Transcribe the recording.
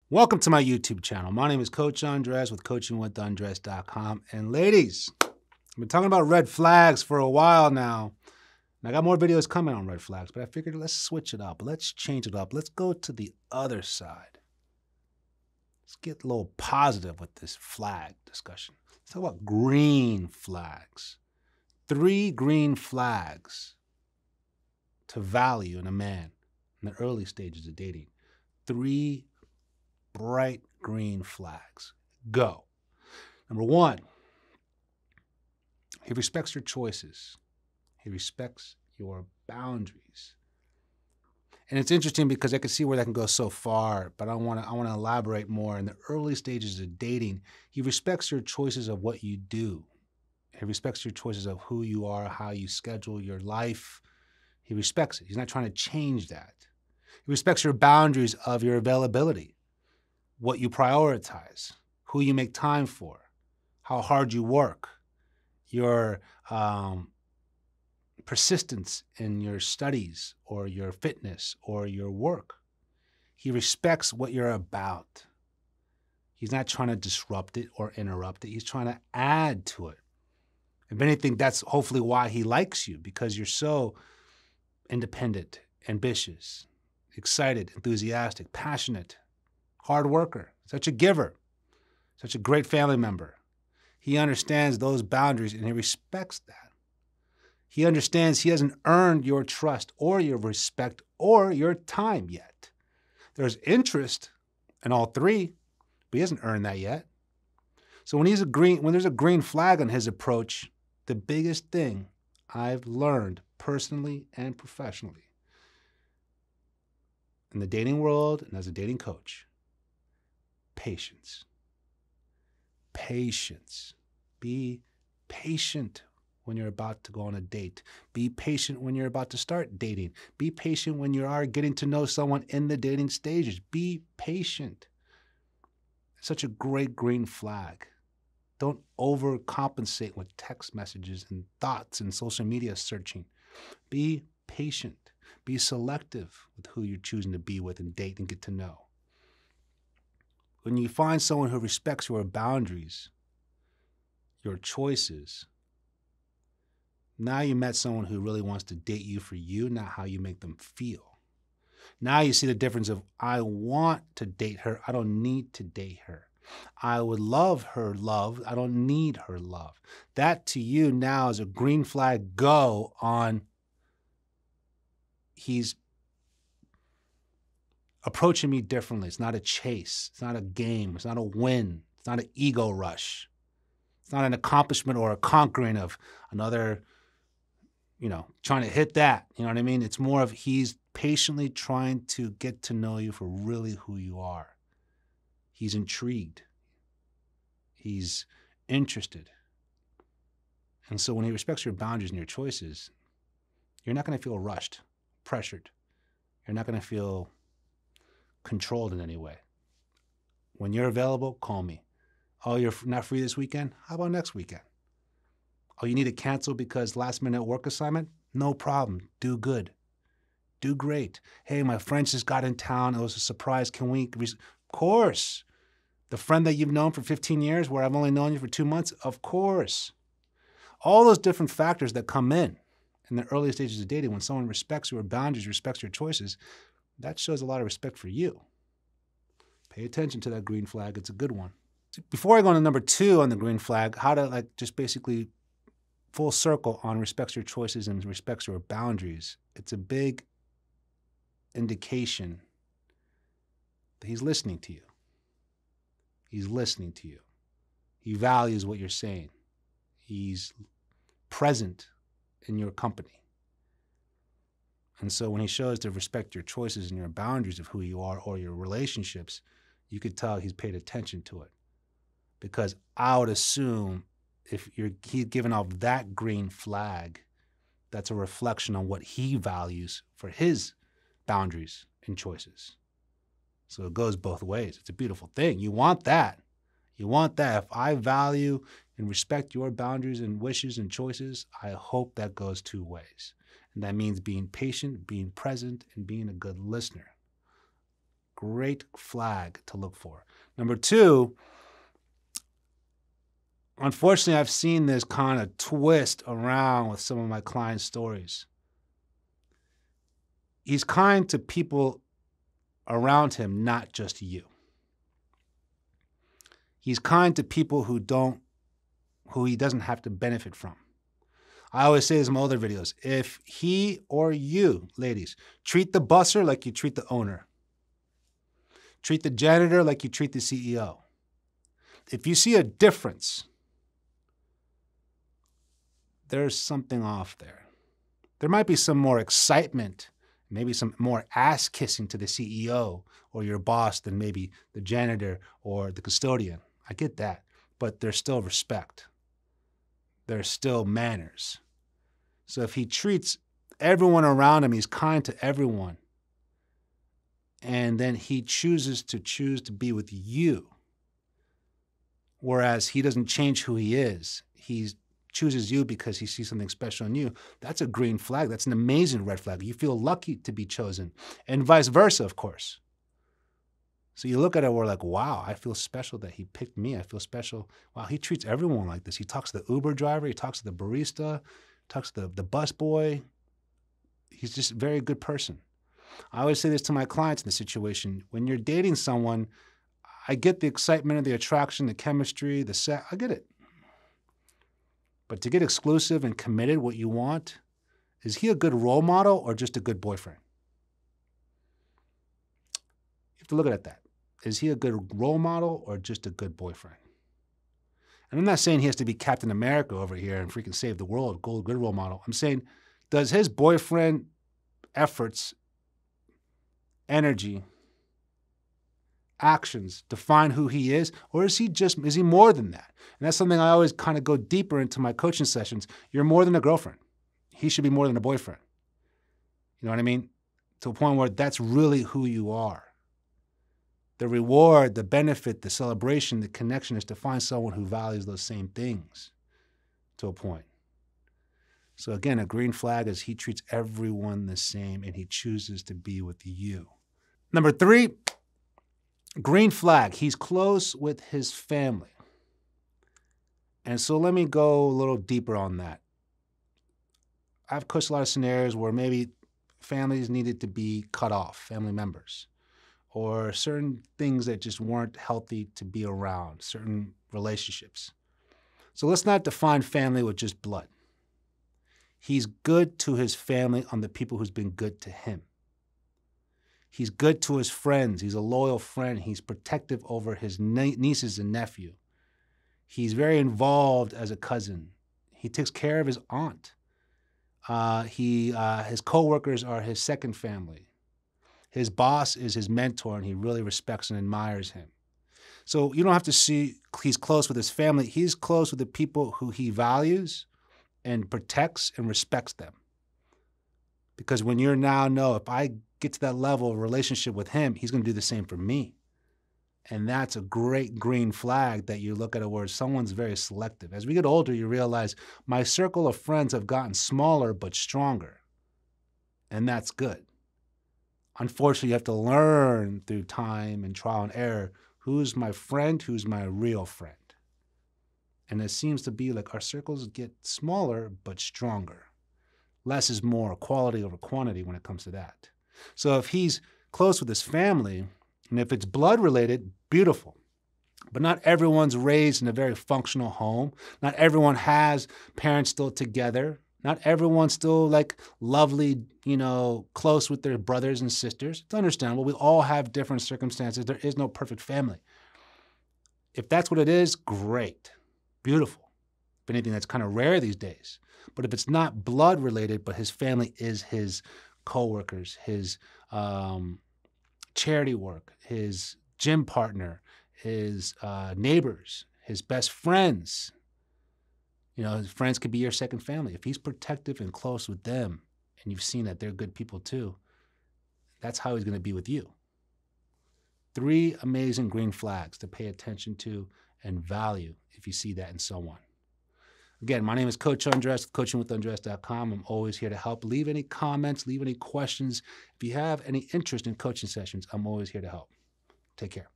Welcome to my YouTube channel. My name is Coach Andres with coachingwithandres.com. And ladies, I've been talking about red flags for a while now. And I got more videos coming on red flags, but I figured let's switch it up. Let's change it up. Let's go to the other side. Let's get a little positive with this flag discussion. Let's talk about green flags. 3 green flags to value in a man in the early stages of dating. 3 bright green flags. Go. Number 1, he respects your choices. He respects your boundaries. And it's interesting because I can see where that can go so far, but I want to elaborate more. In the early stages of dating, he respects your choices of what you do. He respects your choices of who you are, how you schedule your life. He respects it. He's not trying to change that. He respects your boundaries of your availability, what you prioritize, who you make time for, how hard you work, your persistence in your studies or your fitness or your work. He respects what you're about. He's not trying to disrupt it or interrupt it. He's trying to add to it. If anything, that's hopefully why he likes you, because you're so independent, ambitious, excited, enthusiastic, passionate, hard worker, such a giver, such a great family member. He understands those boundaries and he respects that. He understands he hasn't earned your trust or your respect or your time yet. There's interest in all 3, but he hasn't earned that yet. So when there's a green flag on his approach, the biggest thing I've learned personally and professionally in the dating world and as a dating coach: patience. Patience. Be patient when you're about to go on a date. Be patient when you're about to start dating. Be patient when you are getting to know someone in the dating stages. Be patient. It's such a great green flag. Don't overcompensate with text messages and thoughts and social media searching. Be patient. Be selective with who you're choosing to be with and date and get to know. When you find someone who respects your boundaries, your choices, now you met someone who really wants to date you for you, not how you make them feel. Now you see the difference of, I want to date her, I don't need to date her. I would love her love, I don't need her love. That to you now is a green flag go on. He's approaching me differently. It's not a chase. It's not a game. It's not a win. It's not an ego rush. It's not an accomplishment or a conquering of another, trying to hit that. You know what I mean? It's more of he's patiently trying to get to know you for really who you are. He's intrigued. He's interested. And so when he respects your boundaries and your choices, you're not going to feel rushed, pressured. You're not going to feel controlled in any way. When you're available, call me. Oh, you're not free this weekend? How about next weekend? Oh, you need to cancel because last minute work assignment? No problem. Do good. Do great. Hey, my friend just got in town. It was a surprise. Can we? Of course. The friend that you've known for 15 years where I've only known you for 2 months? Of course. All those different factors that come in the early stages of dating, when someone respects your boundaries, respects your choices, that shows a lot of respect for you. Pay attention to that green flag. It's a good one. Before I go on to number 2 on the green flag, how to just basically full circle on respects your choices and respects your boundaries. It's a big indication that he's listening to you. He's listening to you. He values what you're saying. He's present in your company. And so when he shows to respect your choices and your boundaries of who you are or your relationships, you could tell he's paid attention to it. Because I would assume if he's given off that green flag, that's a reflection on what he values for his boundaries and choices. So it goes both ways. It's a beautiful thing. You want that. You want that. If I value and respect your boundaries and wishes and choices, I hope that goes 2 ways. And that means being patient, being present, and being a good listener. Great flag to look for. Number two, unfortunately, I've seen this kind of twist around with some of my clients' stories. He's kind to people around him, not just you. He's kind to people who he doesn't have to benefit from. I always say this in my older videos. If he or you, ladies, treat the busser like you treat the owner, treat the janitor like you treat the CEO, if you see a difference, there's something off there. There might be some more excitement, maybe some more ass kissing to the CEO or your boss than maybe the janitor or the custodian. I get that, but there's still respect. There's still manners. So if he treats everyone around him, he's kind to everyone, and then he chooses to be with you, whereas he doesn't change who he is. He chooses you because he sees something special in you. That's a green flag. That's an amazing red flag. You feel lucky to be chosen, and vice versa, of course. So you look at it, we're like, wow, I feel special that he picked me. I feel special. Wow, he treats everyone like this. He talks to the Uber driver. He talks to the barista. Talks to the bus boy. He's just a very good person. I always say this to my clients in this situation. When you're dating someone, I get the excitement of the attraction, the chemistry, the sex. I get it. But to get exclusive and committed, what you want, is he a good role model or just a good boyfriend? You have to look at that. Is he a good role model or just a good boyfriend? And I'm not saying he has to be Captain America over here and freaking save the world, good role model. I'm saying, does his boyfriend efforts, energy, actions define who he is, or is he more than that? And that's something I always kind of go deeper into my coaching sessions. You're more than a girlfriend. He should be more than a boyfriend. You know what I mean? To a point where that's really who you are. The reward, the benefit, the celebration, the connection is to find someone who values those same things to a point. So again, a green flag is he treats everyone the same and he chooses to be with you. Number three, green flag, he's close with his family. And so let me go a little deeper on that. I've coached a lot of scenarios where maybe families needed to be cut off, family members, or certain things that just weren't healthy to be around, certain relationships. So let's not define family with just blood. He's good to his family on the people who's been good to him. He's good to his friends. He's a loyal friend. He's protective over his nieces and nephew. He's very involved as a cousin. He takes care of his aunt. His coworkers are his second family. His boss is his mentor, and he really respects and admires him. So you don't have to see he's close with his family. He's close with the people who he values and protects and respects them. Because when you're now know, if I get to that level of relationship with him, he's going to do the same for me. And that's a great green flag that you look at it where someone's very selective. As we get older, you realize my circle of friends have gotten smaller but stronger. And that's good. Unfortunately, you have to learn through time and trial and error who's my friend, who's my real friend. And it seems to be like our circles get smaller but stronger. Less is more, quality over quantity when it comes to that. So if he's close with his family, and if it's blood related, beautiful. But not everyone's raised in a very functional home. Not everyone has parents still together. Not everyone's still like lovely, close with their brothers and sisters. It's understandable. We all have different circumstances. There is no perfect family. If that's what it is, great. Beautiful. If anything, that's kind of rare these days. But if it's not blood related, but his family is his coworkers, his charity work, his gym partner, his neighbors, his best friends. His friends could be your second family. If he's protective and close with them, and you've seen that they're good people too, that's how he's going to be with you. 3 amazing green flags to pay attention to and value if you see that in someone. Again, my name is Coach Undressed, coachingwithundressed.com. I'm always here to help. Leave any comments, leave any questions. If you have any interest in coaching sessions, I'm always here to help. Take care.